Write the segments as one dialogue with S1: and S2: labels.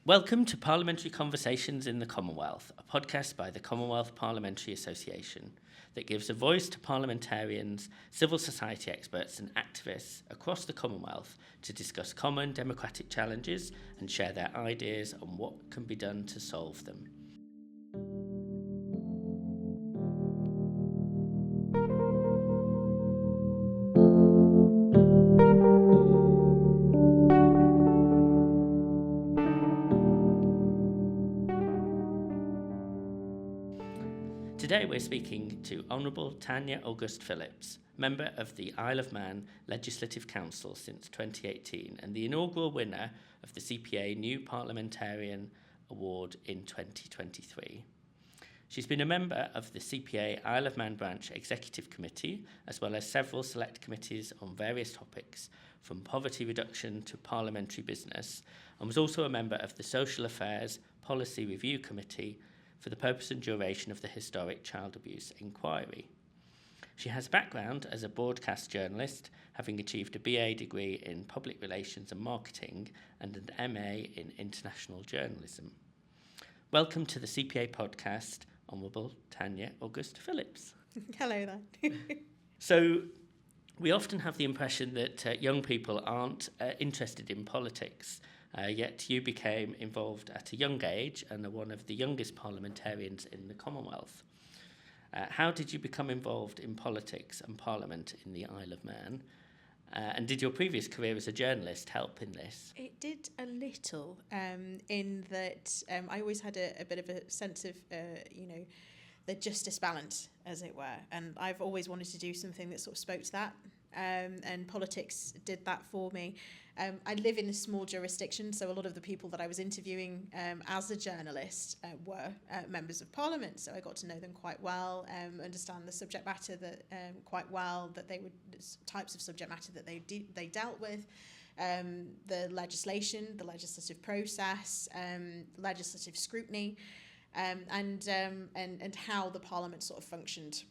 S1: Welcome to Parliamentary Conversations in the Commonwealth, a podcast by the Commonwealth Parliamentary Association that gives a voice to parliamentarians, civil society experts and activists across the Commonwealth to discuss common democratic challenges and share their ideas on what can be done to solve them. Today we're speaking to Honourable Tanya August-Phillips, member of the Isle of Man Legislative Council since 2018 and the inaugural winner of the CPA New Parliamentarian Award in 2023. She's been a member of the CPA Isle of Man Branch Executive Committee, as well as several select committees on various topics, from poverty reduction to parliamentary business, and was also a member of the Social Affairs Policy Review Committee for the purpose and duration of the historic child abuse inquiry. She has a background as a broadcast journalist, having achieved a BA degree in public relations and marketing and an MA in international journalism. Welcome to the CPA podcast, Honourable Tanya August-Phillips.
S2: Hello there.
S1: So, we often have the impression that young people aren't interested in politics. Yet you became involved at a young age and are one of the youngest parliamentarians in the Commonwealth. How did you become involved in politics and Parliament in the Isle of Man? And did your previous career as a journalist help in this?
S2: It did a little, in that I always had a bit of a sense of, the justice balance, as it were. And I've always wanted to do something that sort of spoke to that. And politics did that for me. I live in a small jurisdiction, so a lot of the people that I was interviewing as a journalist were members of Parliament, so I got to know them quite well, understand the subject matter that quite well, that they would types of subject matter that they dealt with, the legislation, the legislative process, legislative scrutiny, and how the Parliament sort of functioned.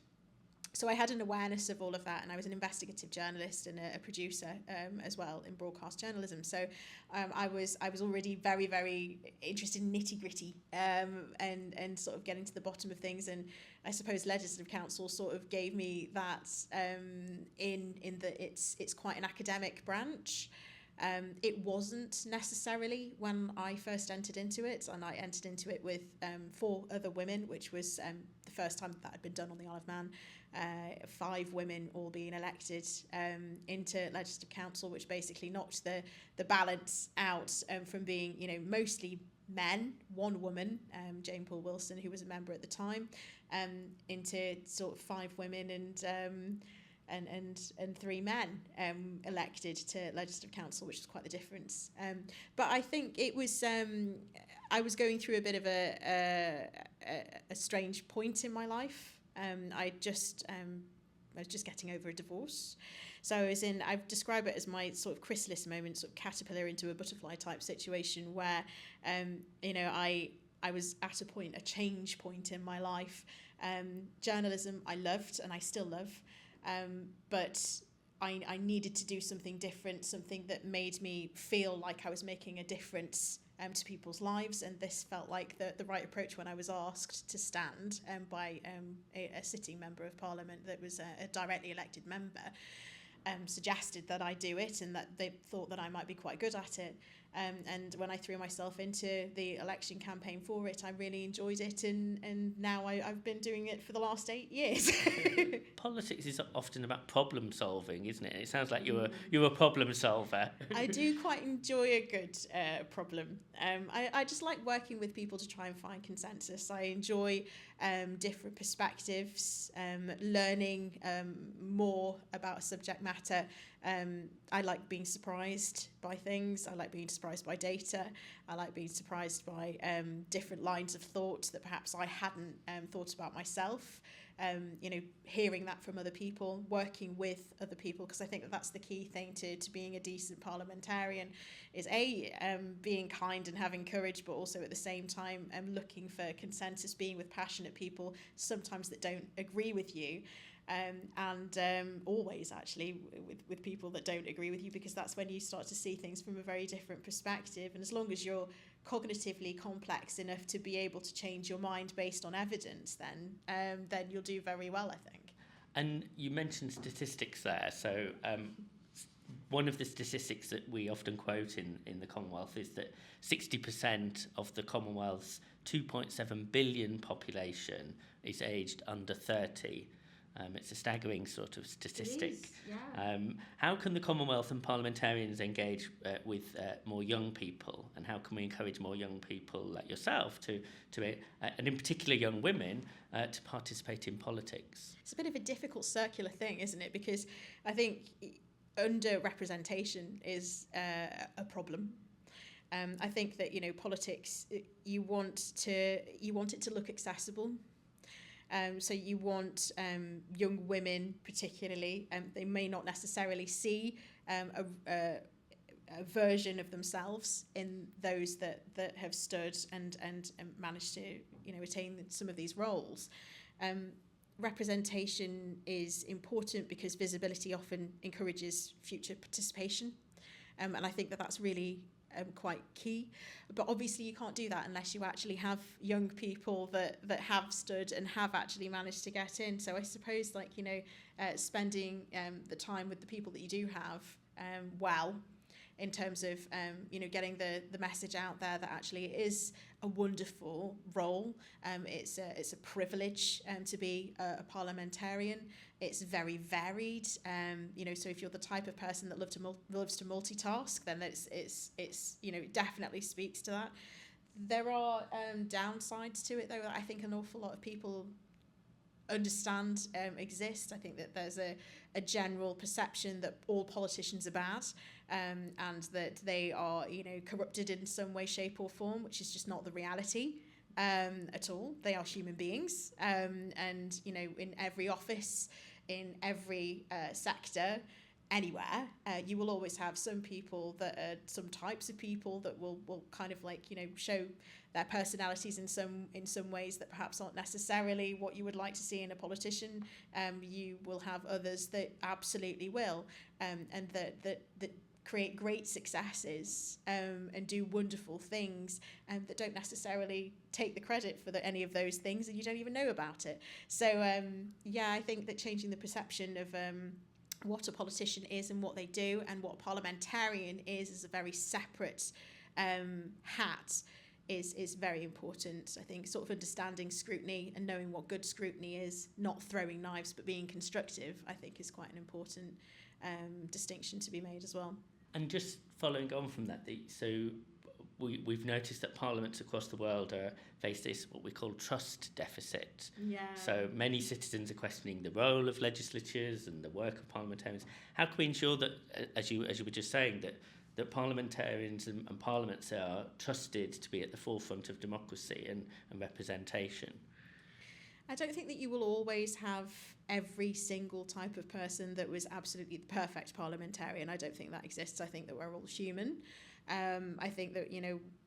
S2: So I had an awareness of all of that, and I was an investigative journalist and a producer as well in broadcast journalism. So I was already very, very interested in nitty-gritty and sort of getting to the bottom of things. And I suppose Legislative Council sort of gave me that in that it's quite an academic branch. It wasn't necessarily when I first entered into it, and I entered into it with 4 other women, which was the first time that had been done on the Isle of Man. 5 women all being elected into Legislative Council, which basically knocked the balance out from being, mostly men, 1 woman, Jane Paul Wilson, who was a member at the time, into sort of 5 women and 3 men elected to Legislative Council, which is quite the difference. But I think it was I was going through a bit of a strange point in my life. I was just getting over a divorce. So I've described it as my sort of chrysalis moment, sort of caterpillar into a butterfly type situation where, I was at a change point in my life. Journalism I loved and I still love, but I needed to do something different, something that made me feel like I was making a difference to people's lives, and this felt like the right approach when I was asked to stand by a sitting member of Parliament that was a directly elected member, suggested that I do it and that they thought that I might be quite good at it. And when I threw myself into the election campaign for it, I really enjoyed it, and now I've been doing it for the last 8 years.
S1: Politics is often about problem solving, isn't it? It sounds like you're a problem solver.
S2: I do quite enjoy a good problem. I just like working with people to try and find consensus. I enjoy different perspectives, learning more about a subject matter. I like being surprised by things. I like being surprised by data. I like being surprised by different lines of thought that perhaps I hadn't thought about myself. Hearing that from other people, working with other people, because I think that's the key thing to being a decent parliamentarian is being kind and having courage, but also at the same time looking for consensus, being with passionate people, sometimes that don't agree with you. And always actually with people that don't agree with you, because that's when you start to see things from a very different perspective. And as long as you're cognitively complex enough to be able to change your mind based on evidence, then you'll do very well, I think.
S1: And you mentioned statistics there. So one of the statistics that we often quote in the Commonwealth is that 60% of the Commonwealth's 2.7 billion population is aged under 30. It's a staggering sort of statistic.
S2: It is, yeah.
S1: How can the Commonwealth and parliamentarians engage with more young people, and how can we encourage more young people like yourself and in particular young women, to participate in politics?
S2: It's a bit of a difficult circular thing, isn't it? Because I think under-representation is a problem. I think that, politics, you want it to look accessible. So you want young women particularly, they may not necessarily see a version of themselves in those that have stood and managed to attain some of these roles. Representation is important because visibility often encourages future participation, and I think that that's really quite key. But obviously you can't do that unless you actually have young people that have stood and have actually managed to get in. So I suppose spending the time with the people that you do have well, in terms of getting the message out there that actually it is a wonderful role. It's a privilege to be a parliamentarian. It's very varied. So if you're the type of person that loves to multitask, then it's definitely speaks to that. There are downsides to it though that I think an awful lot of people understand exist. I think that there's a general perception that all politicians are bad, and that they are corrupted in some way, shape or form, which is just not the reality at all. They are human beings, and in every office, in every sector, anywhere, you will always have some people that are some types of people that will kind of show their personalities in some ways that perhaps aren't necessarily what you would like to see in a politician. You will have others that absolutely will, and that create great successes and do wonderful things, that don't necessarily take the credit for any of those things, and you don't even know about it. So I think that changing the perception of what a politician is and what they do, and what a parliamentarian is a very separate hat, is very important. I think sort of understanding scrutiny and knowing what good scrutiny is, not throwing knives but being constructive, I think is quite an important distinction to be made as well.
S1: And just following on from that, we've noticed that parliaments across the world face this, what we call trust deficit.
S2: Yeah.
S1: So many citizens are questioning the role of legislatures and the work of parliamentarians. How can we ensure that, as you were just saying, that parliamentarians and parliaments are trusted to be at the forefront of democracy and representation?
S2: I don't think that you will always have every single type of person that was absolutely the perfect parliamentarian. I don't think that exists. I think that we're all human. I think that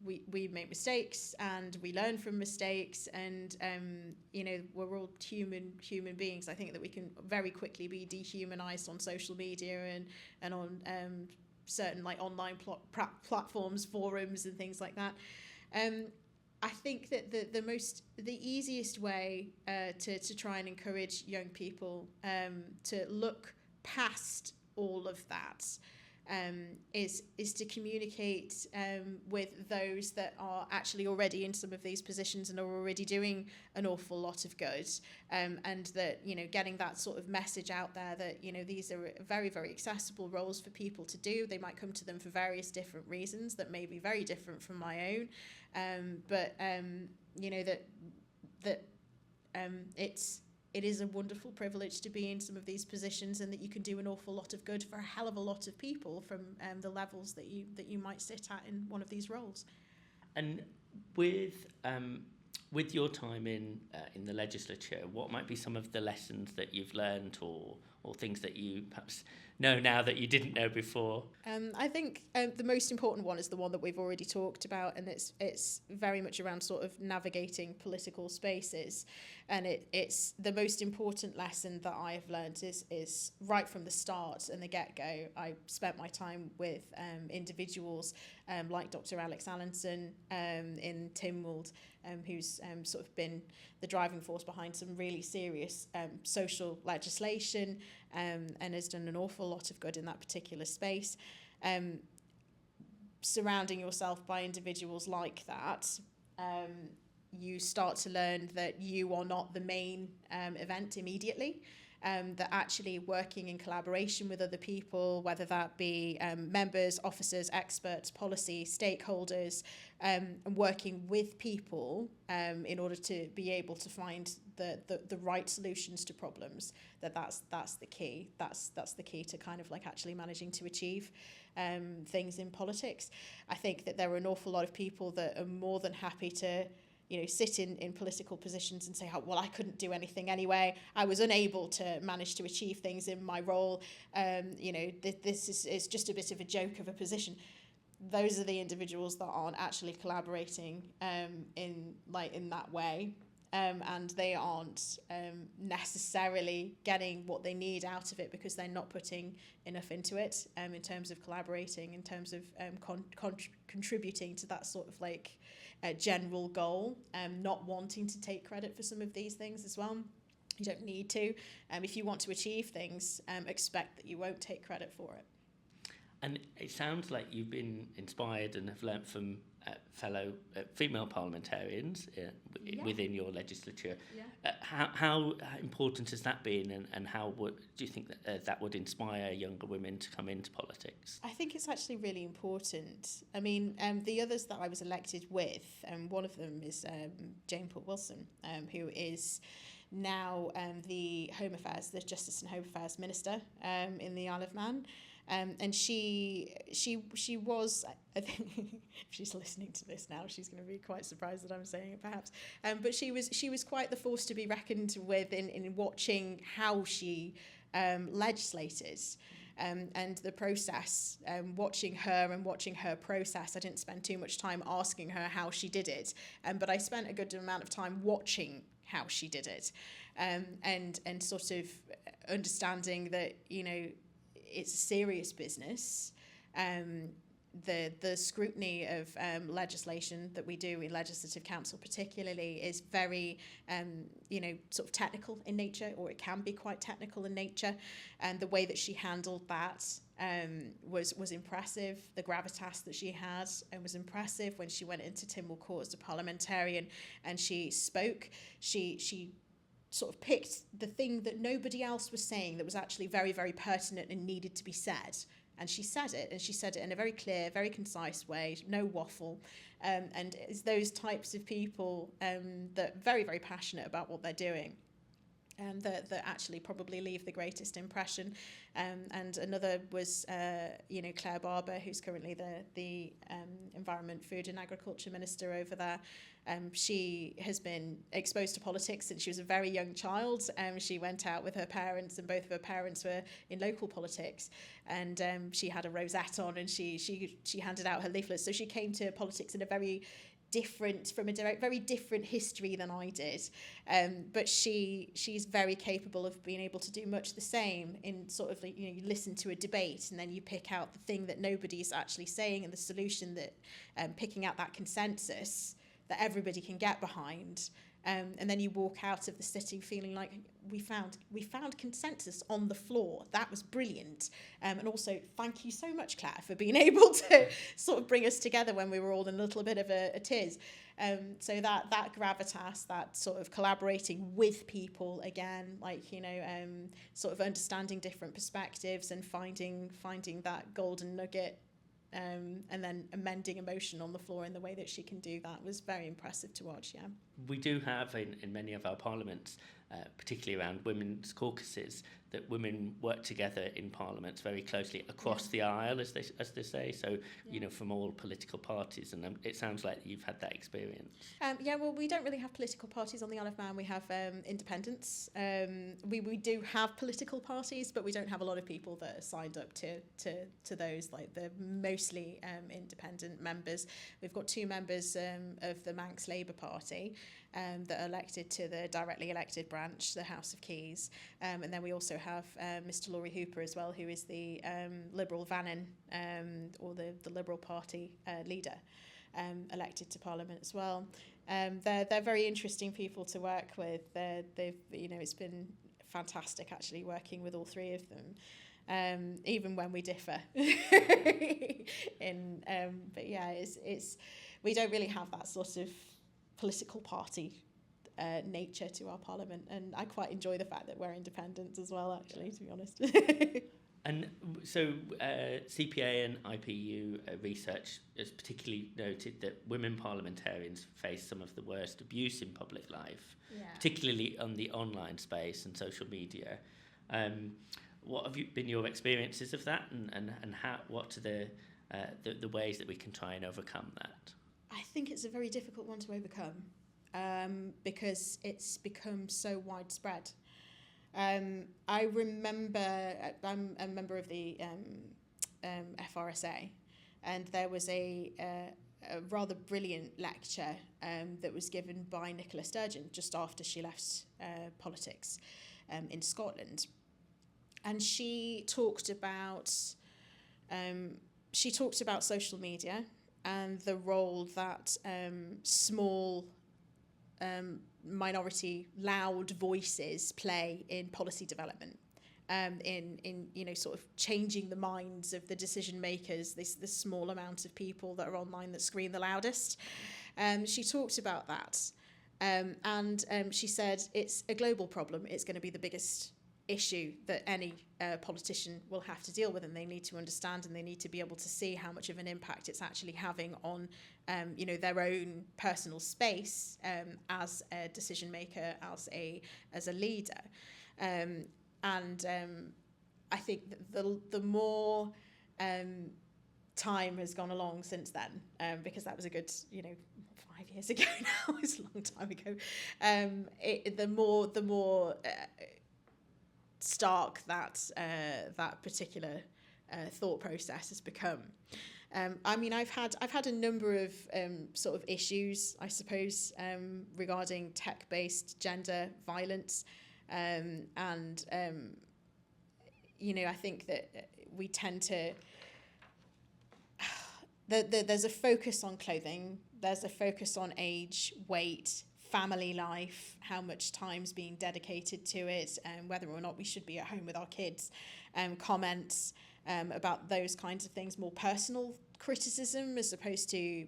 S2: we make mistakes and we learn from mistakes, and we're all human beings. I think that we can very quickly be dehumanized on social media and on certain online platforms, forums and things like that. I think that the easiest way to try and encourage young people to look past all of that is to communicate with those that are actually already in some of these positions and are already doing an awful lot of good, and that getting that sort of message out there that these are very, very accessible roles for people to do. They might come to them for various different reasons that may be very different from my own, but it is a wonderful privilege to be in some of these positions, and that you can do an awful lot of good for a hell of a lot of people from the levels that you might sit at in one of these roles.
S1: And with your time in the legislature, what might be some of the lessons that you've learned or or things that you perhaps know now that you didn't know before?
S2: I think the most important one is the one that we've already talked about, and it's very much around sort of navigating political spaces. And it's the most important lesson that I have learned is right from the start and the get-go. I spent my time with individuals like Dr. Alex Allenson in Tynwald, who's sort of been the driving force behind some really serious social legislation, and has done an awful lot of good in that particular space. Surrounding yourself by individuals like that, you start to learn that you are not the main event immediately. That actually working in collaboration with other people, whether that be members, officers, experts, policy, stakeholders, and working with people in order to be able to find the right solutions to problems, that's the key. That's the key to kind of like actually managing to achieve things in politics. I think that there are an awful lot of people that are more than happy to sit in political positions and say, oh, well, I couldn't do anything anyway. I was unable to manage to achieve things in my role. This is just a bit of a joke of a position. Those are the individuals that aren't actually collaborating in that way. And they aren't necessarily getting what they need out of it because they're not putting enough into it in terms of collaborating, in terms of contributing to that sort of like general goal, not wanting to take credit for some of these things as well. You don't need to. If you want to achieve things, expect that you won't take credit for it.
S1: And it sounds like you've been inspired and have learnt from fellow female parliamentarians within your legislature. Yeah. How important has that been, and how do you think that would inspire younger women to come into politics?
S2: I think it's actually really important. I mean, the others that I was elected with, one of them is Jane Wilson, who is now the Justice and Home Affairs Minister in the Isle of Man. And she was, I think, if she's listening to this now, she's going to be quite surprised that I'm saying it, perhaps. But she was quite the force to be reckoned with in watching how she legislated. And the process, watching her process. I didn't spend too much time asking her how she did it, but I spent a good amount of time watching how she did it, and sort of understanding that, it's a serious business. The scrutiny of legislation that we do in Legislative Council particularly is very, sort of technical in nature, or it can be quite technical in nature. And the way that she handled that was impressive. The gravitas that she had was impressive. When she went into Tynwald Court as a parliamentarian and she spoke, she sort of picked the thing that nobody else was saying that was actually very, very pertinent and needed to be said. And she said it in a very clear, very concise way, no waffle. And it's those types of people that are very, very passionate about what they're doing, that actually probably leave the greatest impression. And another was, Claire Barber, who's currently the Environment, Food and Agriculture Minister over there. She has been exposed to politics since she was a very young child. She went out with her parents, and both of her parents were in local politics. And she had a rosette on, and she handed out her leaflets. So she came to politics in a very different history than I did. But she's very capable of being able to do much the same in sort of like, you listen to a debate and then you pick out the thing that nobody's actually saying and the solution that, picking out that consensus that everybody can get behind. And then you walk out of the sitting feeling like we found consensus on the floor. That was brilliant. And also, thank you so much, Claire, for being able to sort of bring us together when we were all in a little bit of a tiz. So that gravitas, that sort of collaborating with people again, sort of understanding different perspectives and finding that golden nugget. And then amending emotion on the floor in the way that she can do that was very impressive to watch. Yeah,
S1: we do have in many of our parliaments particularly around women's caucuses, that women work together in parliaments very closely across the aisle, as they say. So, from all political parties, and it sounds like you've had that experience.
S2: Well, we don't really have political parties on the Isle of Man. We have independents. We do have political parties, but we don't have a lot of people that are signed up to those. Like, they're mostly independent members. We've got 2 members of the Manx Labour Party that are elected to the directly elected branch, the House of Keys, and then we also have Mr. Laurie Hooper as well, who is the Liberal Vannin, or the Liberal Party leader, elected to Parliament as well. They're very interesting people to work with. It's been fantastic actually working with all 3 of them, even when we differ. But yeah, it's we don't really have that sort of political party nature to our parliament, and I quite enjoy the fact that we're independent as well, actually, to be honest.
S1: And so CPA and IPU research has particularly noted that women parliamentarians face some of the worst abuse in public life, particularly on the online space and social media. What have been your experiences of that, and what are the ways that we can try and overcome that?
S2: I think it's a very difficult one to overcome, because it's become so widespread. I remember, I'm a member of the FRSA, and there was a rather brilliant lecture that was given by Nicola Sturgeon just after she left politics in Scotland. And she talked about social media and the role that small minority loud voices play in policy development, in sort of changing the minds of the decision makers, this small amount of people that are online that scream the loudest. She talked about that, and she said it's a global problem. It's going to be the biggest issue that any politician will have to deal with, and they need to understand, and they need to be able to see how much of an impact it's actually having on their own personal space as a decision maker, as a leader. I think that the more time has gone along since then, because that was a good 5 years ago now, it's a long time ago, the more stark that particular thought process has become. I've had a number of sort of issues, I suppose, regarding tech-based gender violence, and I think that we tend to there's a focus on clothing, there's a focus on age, weight, family life, how much time's being dedicated to it, and whether or not we should be at home with our kids, comments about those kinds of things, more personal criticism as opposed to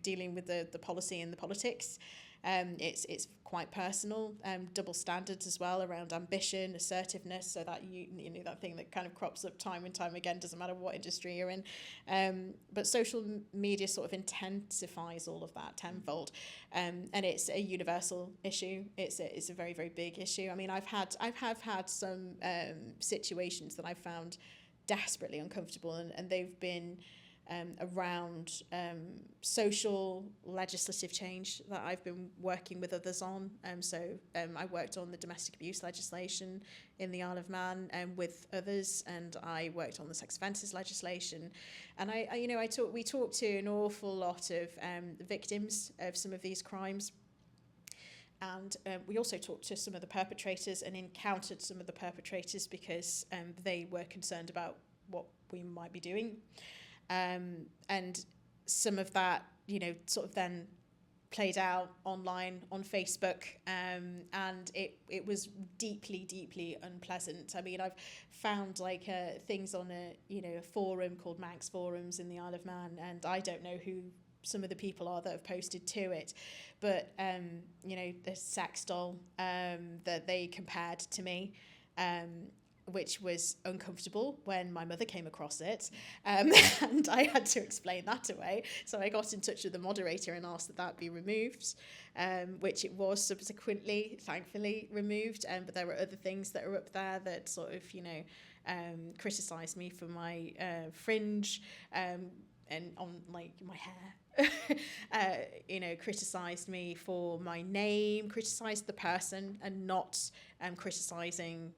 S2: dealing with the policy and the politics. It's quite personal, double standards as well around ambition, assertiveness, so that that thing that kind of crops up time and time again, doesn't matter what industry you're in. But social media sort of intensifies all of that tenfold, and it's a universal issue. It's a very, very big issue. I mean, I've had some situations that I've found desperately uncomfortable, and they've been around social legislative change that I've been working with others on. I worked on the domestic abuse legislation in the Isle of Man with others, and I worked on the sex offences legislation. And we talked to an awful lot of victims of some of these crimes. And we also talked to some of the perpetrators and encountered some of the perpetrators because they were concerned about what we might be doing. And some of that, sort of then played out online on Facebook, and it was deeply, deeply unpleasant. I mean, I've found things on a forum called Manx Forums in the Isle of Man, and I don't know who some of the people are that have posted to it, but the sex doll that they compared to me which was uncomfortable when my mother came across it, and I had to explain that away. So I got in touch with the moderator and asked that be removed, which it was subsequently, thankfully, removed. But there were other things that are up there that sort of, criticised me for my fringe and on like my hair. Criticised me for my name, criticised the person, and not criticising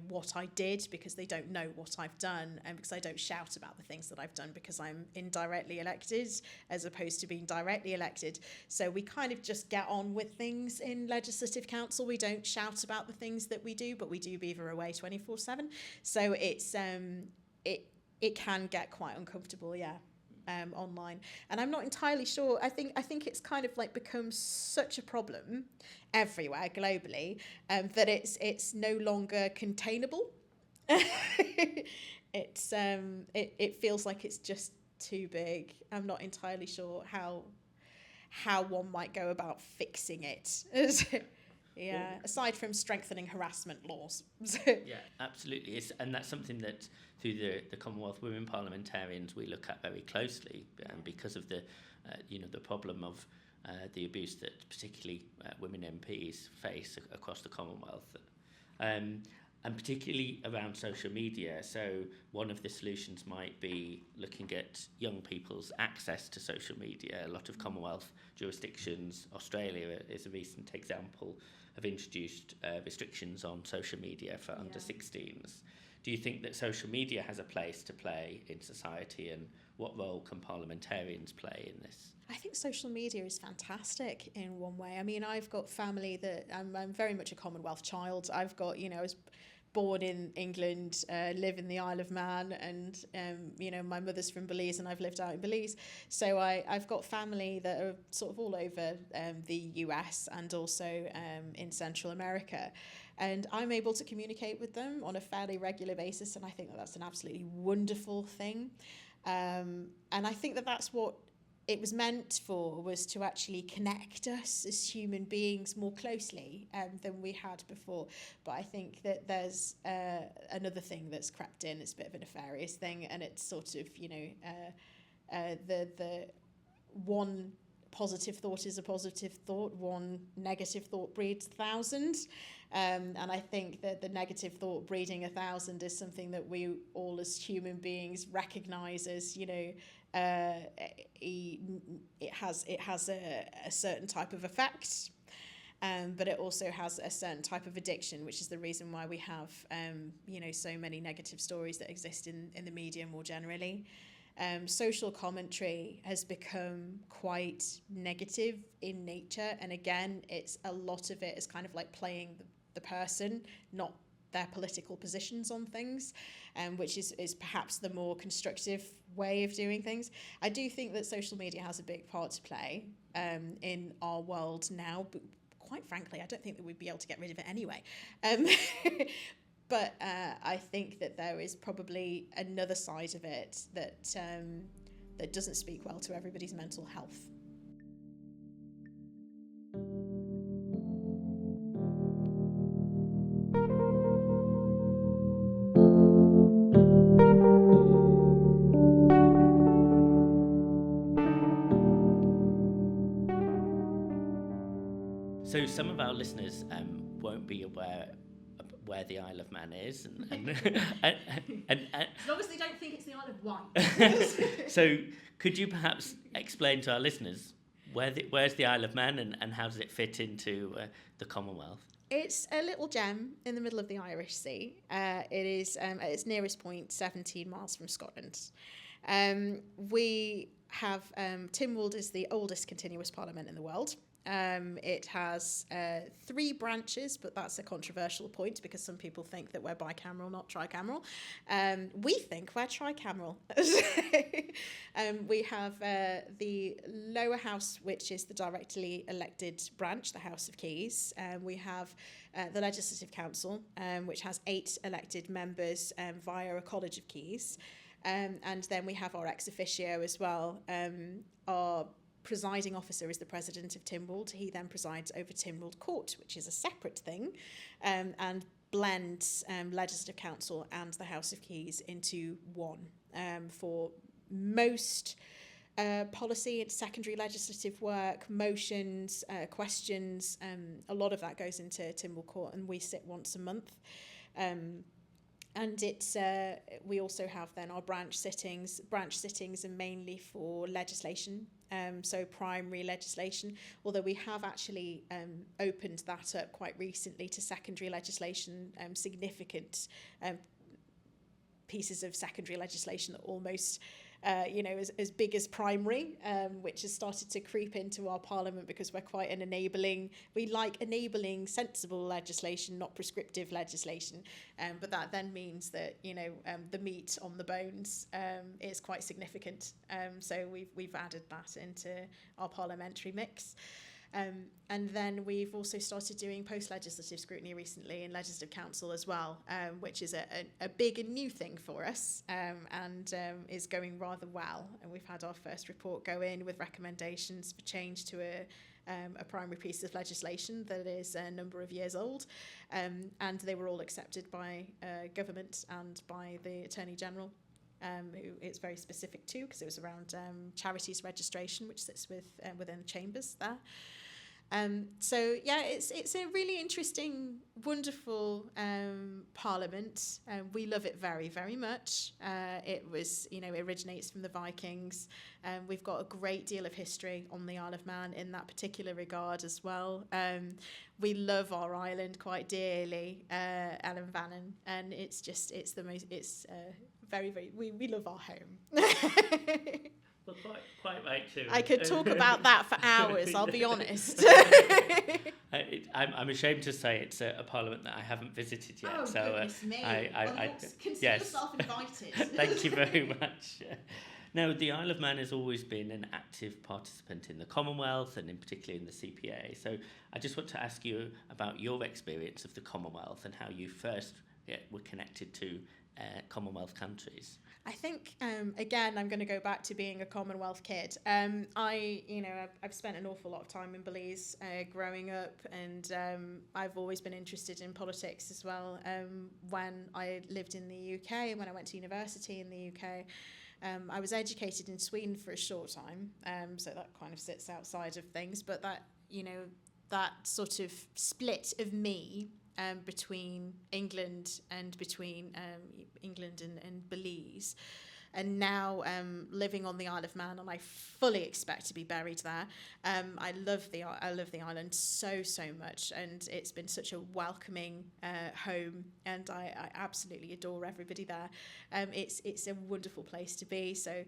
S2: what I did, because they don't know what I've done, and because I don't shout about the things that I've done, because I'm indirectly elected as opposed to being directly elected. So we kind of just get on with things in Legislative Council. We don't shout about the things that we do, but we do beaver away 24/7. So it's it can get quite uncomfortable, online. And I'm not entirely sure. I think it's kind of like become such a problem everywhere globally, that it's no longer containable. It feels like it's just too big. I'm not entirely sure how one might go about fixing it. Aside from strengthening harassment laws.
S1: Yeah, absolutely. And that's something that through the Commonwealth Women Parliamentarians we look at very closely, because of the problem of the abuse that particularly women MPs face across the Commonwealth, and particularly around social media. So one of the solutions might be looking at young people's access to social media. A lot of Commonwealth jurisdictions, Australia is a recent example, have introduced restrictions on social media for under 16s. Do you think that social media has a place to play in society, and what role can parliamentarians play in this?
S2: I think social media is fantastic in one way. I mean, I've got family that I'm very much a Commonwealth child. I've got, I was born in England, live in the Isle of Man, and my mother's from Belize, and I've lived out in Belize. So I've got family that are sort of all over the US and also in Central America. And I'm able to communicate with them on a fairly regular basis, and I think that that's an absolutely wonderful thing. And I think that that's what it was meant for, was to actually connect us as human beings more closely than we had before. But I think that there's another thing that's crept in. It's a bit of a nefarious thing, and it's sort of, the one positive thought is a positive thought, one negative thought breeds 1,000. And I think that the negative thought breeding 1,000 is something that we all as human beings recognise as, it has a certain type of effect, but it also has a certain type of addiction, which is the reason why we have, so many negative stories that exist in the media more generally. Social commentary has become quite negative in nature, and again, it's a lot of it is kind of like playing the person, not their political positions on things, which is perhaps the more constructive way of doing things. I do think that social media has a big part to play in our world now, but quite frankly, I don't think that we'd be able to get rid of it anyway. But I think that there is probably another side of it that doesn't speak well to everybody's mental health.
S1: So some of our listeners won't be aware where the Isle of Man is, and
S2: as long as they don't think it's the Isle of Wight.
S1: So could you perhaps explain to our listeners where's the Isle of Man, and how does it fit into the Commonwealth?
S2: It's a little gem in the middle of the Irish Sea. It is at its nearest point 17 miles from Scotland. We have Tynwald is the oldest continuous parliament in the world. It has 3 branches, but that's a controversial point because some people think that we're bicameral, not tricameral. We think we're tricameral. We have the lower house, which is the directly elected branch, the House of Keys. We have the Legislative Council, which has 8 elected members via a College of Keys. And then we have our ex officio as well. Our presiding officer is the president of Tynwald. He then presides over Tynwald Court, which is a separate thing. And blends Legislative Council and the House of Keys into one for most policy and secondary legislative work, motions, questions. A lot of that goes into Tynwald Court, and we sit once a month. And it's we also have then our branch sittings. Branch sittings are mainly for legislation, so primary legislation, although we have actually opened that up quite recently to secondary legislation, significant pieces of secondary legislation that almost as big as primary, which has started to creep into our parliament because we're quite we like enabling sensible legislation, not prescriptive legislation. But that then means that, the meat on the bones is quite significant. So we've added that into our parliamentary mix. And then we've also started doing post-legislative scrutiny recently in Legislative Council as well, which is a big and new thing for us, and is going rather well. And we've had our first report go in with recommendations for change to a primary piece of legislation that is a number of years old, and they were all accepted by government and by the Attorney General. Who it's very specific to, because it was around charities registration, which sits within chambers there. So yeah, it's a really interesting, wonderful parliament. We love it very, very much. It originates from the Vikings. We've got a great deal of history on the Isle of Man in that particular regard as well. We love our island quite dearly, Ellen Vannon, and it's very, very, we love our home.
S1: Well, quite right too.
S2: I could talk about that for hours, I'll be honest.
S1: I'm ashamed to say it's a parliament that I haven't visited yet.
S2: Oh,
S1: so
S2: goodness me. Consider
S1: yes.
S2: yourself invited.
S1: Thank you very much. Now, the Isle of Man has always been an active participant in the Commonwealth, and in particular in the CPA. So I just want to ask you about your experience of the Commonwealth and how you first were connected to Commonwealth countries.
S2: I think, again, I'm going to go back to being a Commonwealth kid. I've spent an awful lot of time in Belize growing up, and I've always been interested in politics as well. When I lived in the UK and when I went to university in the UK, I was educated in Sweden for a short time, so that kind of sits outside of things. But that sort of split of me between England and Belize, and now living on the Isle of Man, and I fully expect to be buried there. I love the island so much, and it's been such a welcoming home, and I absolutely adore everybody there. It's a wonderful place to be. So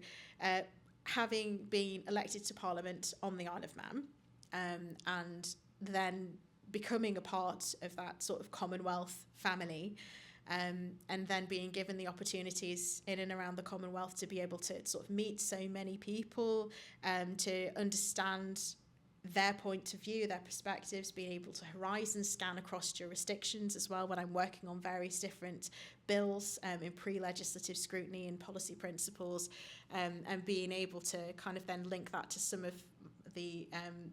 S2: having been elected to Parliament on the Isle of Man, and then becoming a part of that sort of Commonwealth family, and then being given the opportunities in and around the Commonwealth to be able to sort of meet so many people, to understand their point of view, their perspectives, being able to horizon scan across jurisdictions as well when I'm working on various different bills in pre-legislative scrutiny and policy principles, and being able to kind of then link that to some of the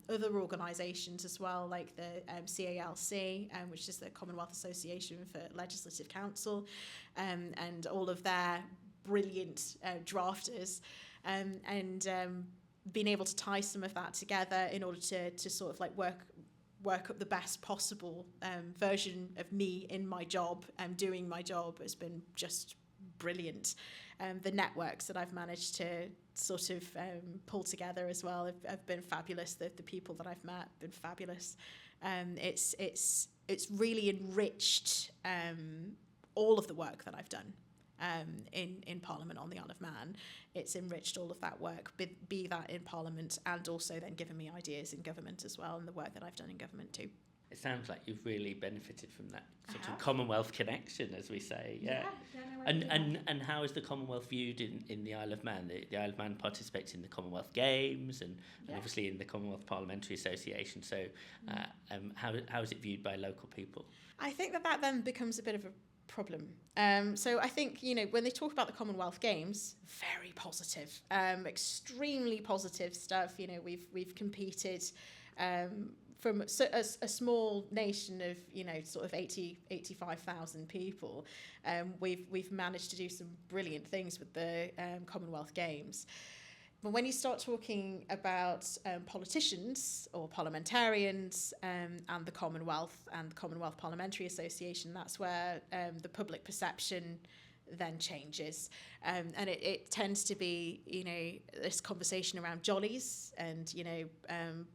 S2: other organisations as well, like the CALC, which is the Commonwealth Association for Legislative Council, and all of their brilliant drafters, and being able to tie some of that together in order to sort of like work up the best possible version of me in my job and doing my job has been just brilliant. The networks that I've managed to sort of pull together as well have been fabulous. The people that I've met have been fabulous. It's really enriched all of the work that I've done in Parliament on the Isle of Man. It's enriched all of that work, be that in Parliament, and also then given me ideas in government as well, and the work that I've done in government too.
S1: It sounds like you've really benefited from that sort of Commonwealth connection, as we say. Yeah. And how is the Commonwealth viewed in the Isle of Man? The Isle of Man participates in the Commonwealth Games and obviously in the Commonwealth Parliamentary Association. So how is it viewed by local people?
S2: I think that then becomes a bit of a problem. So I think, when they talk about the Commonwealth Games, very positive, extremely positive stuff. We've competed a small nation of, you know, sort of 85,000 people, we've managed to do some brilliant things with the Commonwealth Games. But when you start talking about politicians or parliamentarians and the Commonwealth and the Commonwealth Parliamentary Association, that's where the public perception then changes. And it tends to be, you know, this conversation around jollies and, you know,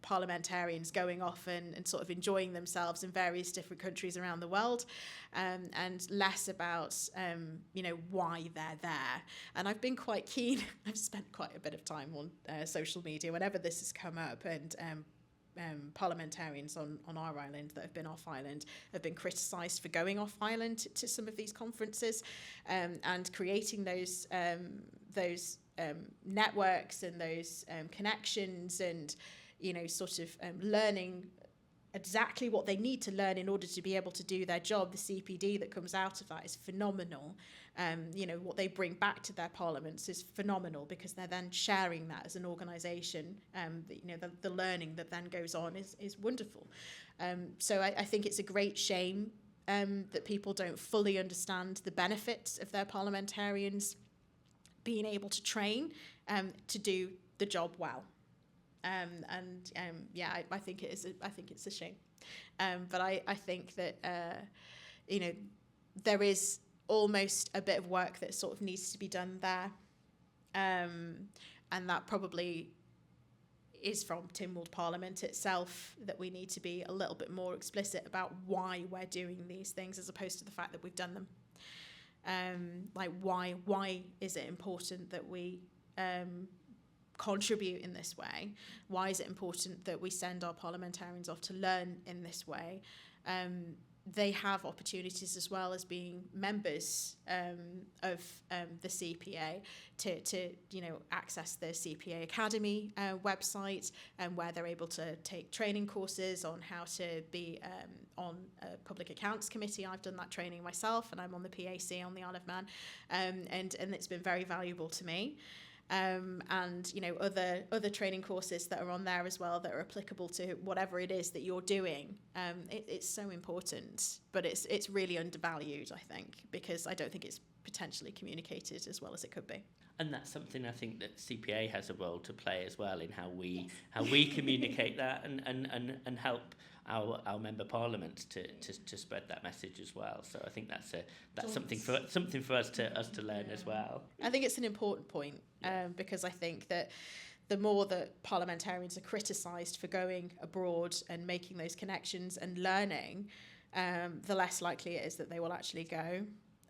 S2: parliamentarians going off and sort of enjoying themselves in various different countries around the world, and less about, you know, why they're there. And I've been quite keen, I've spent quite a bit of time on social media whenever this has come up, and parliamentarians on our island that have been off island have been criticised for going off island to some of these conferences, and creating those networks and those connections, and, you know, sort of learning exactly what they need to learn in order to be able to do their job. The CPD that comes out of that is phenomenal. You know, what they bring back to their parliaments is phenomenal, because they're then sharing that as an organisation. You know, the learning that then goes on is wonderful. So I think it's a great shame that people don't fully understand the benefits of their parliamentarians being able to train to do the job well. I think it's a shame. But I think that you know, there is almost a bit of work that sort of needs to be done there, and that probably is from Tynwald Parliament itself, that we need to be a little bit more explicit about why we're doing these things, as opposed to the fact that we've done them. Like, why is it important that we contribute in this way? Why is it important that we send our parliamentarians off to learn in this way? They have opportunities as well as being members of the CPA to you know, access the CPA Academy website, where they're able to take training courses on how to be on a public accounts committee. I've done that training myself, and I'm on the PAC on the Isle of Man, and it's been very valuable to me. And, you know, other training courses that are on there as well that are applicable to whatever it is that you're doing. It's so important, but it's really undervalued, I think, because I don't think it's potentially communicated as well as it could be.
S1: And that's something I think that CPA has a role to play as well in how we communicate that and help our member parliaments to spread that message as well. So I think that's something for us to learn as well.
S2: I think it's an important point, because I think that the more that parliamentarians are criticised for going abroad and making those connections and learning, the less likely it is that they will actually go.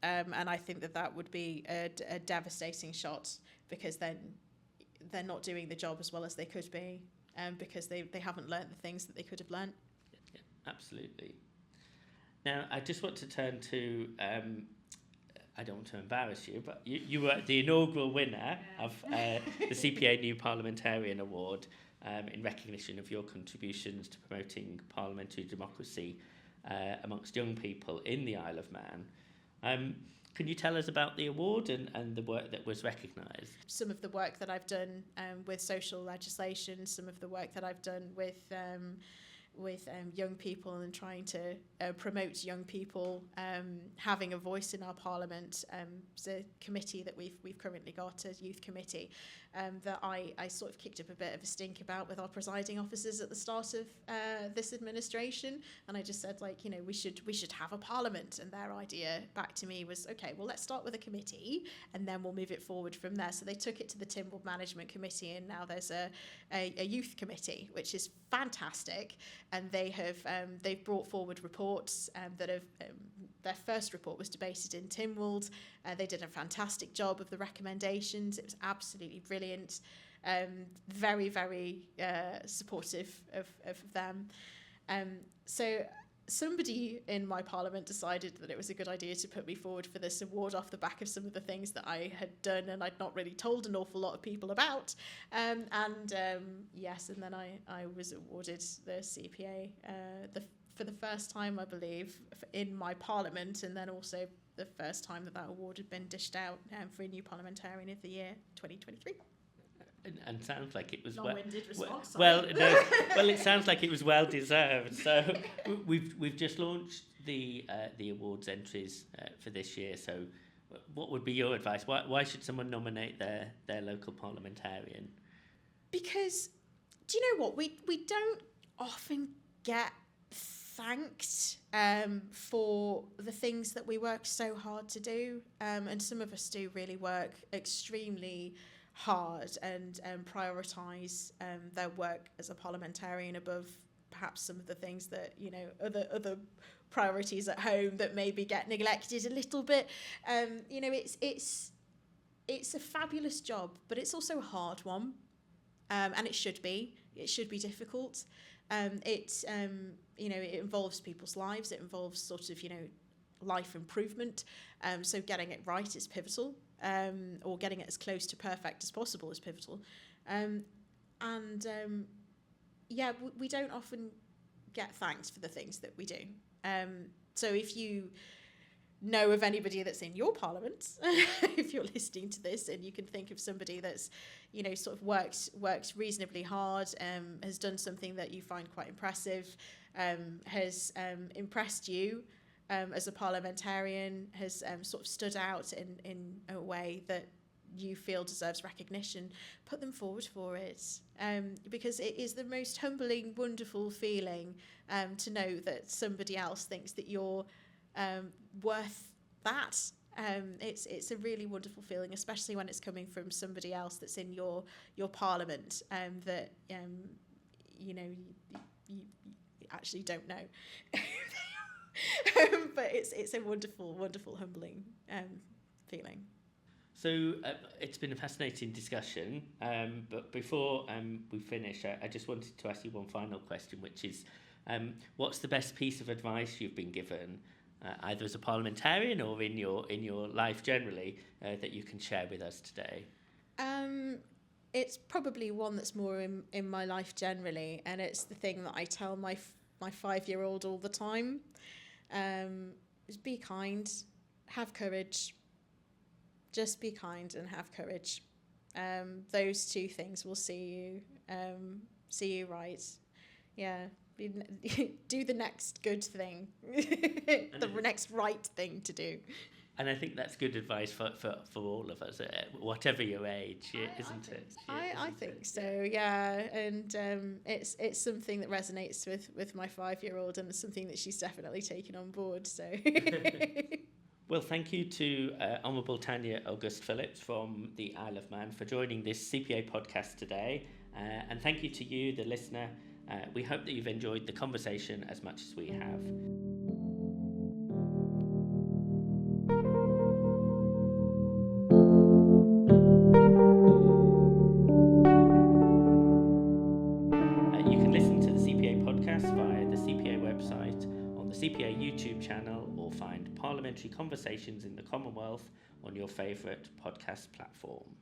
S2: And I think that would be a devastating shot, because then they're not doing the job as well as they could be, because they haven't learnt the things that they could have learnt.
S1: Yeah, absolutely. Now, I just want to turn to, I don't want to embarrass you, but you were the inaugural winner of the CPA New Parliamentarian Award, in recognition of your contributions to promoting parliamentary democracy amongst young people in the Isle of Man. Can you tell us about the award and the work that was recognised?
S2: Some of the work that I've done with social legislation, some of the work that I've done with young people and trying to promote young people having a voice in our parliament. It's a committee that we've currently got, a youth committee, that I sort of kicked up a bit of a stink about with our presiding officers at the start of this administration, and I just said, like, you know, we should have a parliament, and their idea back to me was, okay, well, let's start with a committee and then we'll move it forward from there. So they took it to the Tynwald Management Committee, and now there's a youth committee, which is fantastic, and they've brought forward reports that have their first report was debated in Tynwald. They did a fantastic job of the recommendations. It was absolutely brilliant. Very, very supportive of them. So somebody in my parliament decided that it was a good idea to put me forward for this award off the back of some of the things that I had done and I'd not really told an awful lot of people about. Yes, and then I was awarded the CPA for the first time, I believe, in my parliament, and then also the first time that award had been dished out for a New Parliamentarian of the Year 2023.
S1: And sounds like it was
S2: long-winded response.
S1: Well, no, well, it sounds like it was well deserved. So we've just launched the awards entries for this year. So what would be your advice? Why should someone nominate their local parliamentarian?
S2: Because do you know what, we don't often get thanked for the things that we work so hard to do, and some of us do really work extremely hard and prioritise their work as a parliamentarian above perhaps some of the things that, you know, other priorities at home that maybe get neglected a little bit. You know, it's a fabulous job, but it's also a hard one, and it should be difficult. You know, it involves people's lives. It involves sort of, you know, life improvement. So getting it right is pivotal, or getting it as close to perfect as possible is pivotal. Yeah, we don't often get thanked for the things that we do. So if you know of anybody that's in your parliament, if you're listening to this and you can think of somebody that's, you know, sort of worked reasonably hard, has done something that you find quite impressive, has impressed you as a parliamentarian, has sort of stood out in a way that you feel deserves recognition, put them forward for it, because it is the most humbling, wonderful feeling to know that somebody else thinks that you're worth that. It's a really wonderful feeling, especially when it's coming from somebody else that's in your parliament, that you know, you actually don't know. But it's a wonderful humbling feeling.
S1: So it's been a fascinating discussion, but before we finish, I just wanted to ask you one final question, which is, what's the best piece of advice you've been given, either as a parliamentarian or in your life generally, that you can share with us today?
S2: It's probably one that's more in my life generally, and it's the thing that I tell my 5-year-old all the time. Is be kind, have courage. Just be kind and have courage. Those two things will see you right. Yeah, do the next good thing, the next right thing to do.
S1: And I think that's good advice for all of us, whatever your age, isn't it?
S2: I think so, yeah. And it's something that resonates with my 5-year-old, and it's something that she's definitely taken on board. So.
S1: Well, thank you to Honourable Tanya August-Phillips from the Isle of Man for joining this CPA podcast today. And thank you to you, the listener. We hope that you've enjoyed the conversation as much as we have. You can listen to the CPA podcast via the CPA website, on the CPA YouTube channel, or find Parliamentary Conversations in the Commonwealth on your favourite podcast platform.